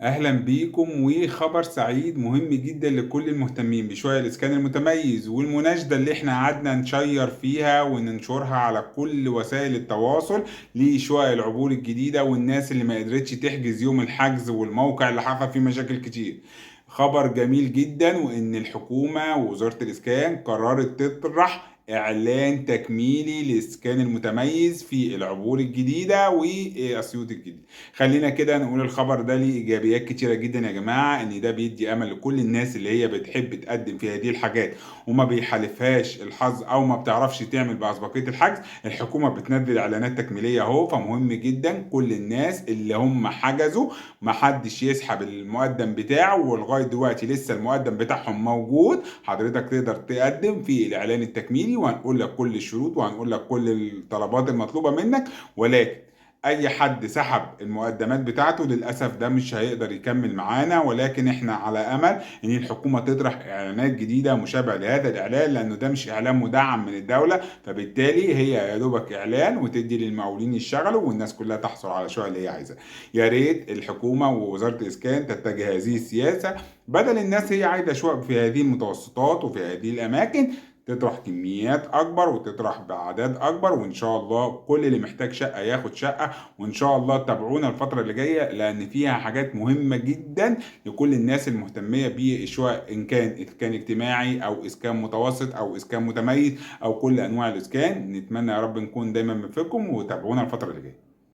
اهلا بيكم، وخبر سعيد مهم جدا لكل المهتمين بشوية الاسكان المتميز، والمناشدة اللي احنا قعدنا نشير فيها وننشرها على كل وسائل التواصل لشوية العبور الجديدة، والناس اللي ما قدرتش تحجز يوم الحجز، والموقع اللي حصل فيه مشاكل كتير. خبر جميل جدا، وان الحكومة ووزارة الاسكان قررت تطرح اعلان تكميلي للاسكان المتميز في العبور الجديدة واسيوط الجديدة. خلينا كده نقول الخبر ده ليه ايجابيات كتيره جدا يا جماعه، ان ده بيدي امل لكل الناس اللي هي بتحب تقدم في هذه الحاجات وما بيحالفهاش الحظ او ما بتعرفش تعمل باسبقيه الحجز. الحكومه بتنزل اعلانات تكميليه اهو، فمهم جدا كل الناس اللي هم حجزوا ما حدش يسحب المقدم بتاعه، ولغايه دلوقتي لسه المقدم بتاعهم موجود. حضرتك تقدر تقدم في الاعلان التكميلي، وهنقول لك كل الشروط وهنقول لك كل الطلبات المطلوبه منك. ولكن اي حد سحب المقدمات بتاعته للاسف ده مش هيقدر يكمل معانا، ولكن احنا على امل ان الحكومه تطرح اعلانات جديده مشابهه لهذا الاعلان، لانه ده مش اعلان مدعم من الدوله، فبالتالي هي يا دوبك اعلان وتدي للمقاولين يشتغلوا والناس كلها تحصل على شويه اللي هي عايزاه. يا ريت الحكومه ووزاره الاسكان تتجه هذه السياسه، بدل الناس هي عايزه شقق في هذه المتوسطات وفي هذه الاماكن، تطرح كميات اكبر وتطرح باعداد اكبر، وان شاء الله كل اللي محتاج شقه ياخد شقه. وان شاء الله تابعونا الفتره اللي جايه، لان فيها حاجات مهمه جدا لكل الناس المهتميه بشقق، ان كان اسكان اجتماعي او اسكان متوسط او اسكان متميز او كل انواع الاسكان. نتمنى يا رب نكون دايما بنفيدكم، وتابعونا الفتره اللي جايه.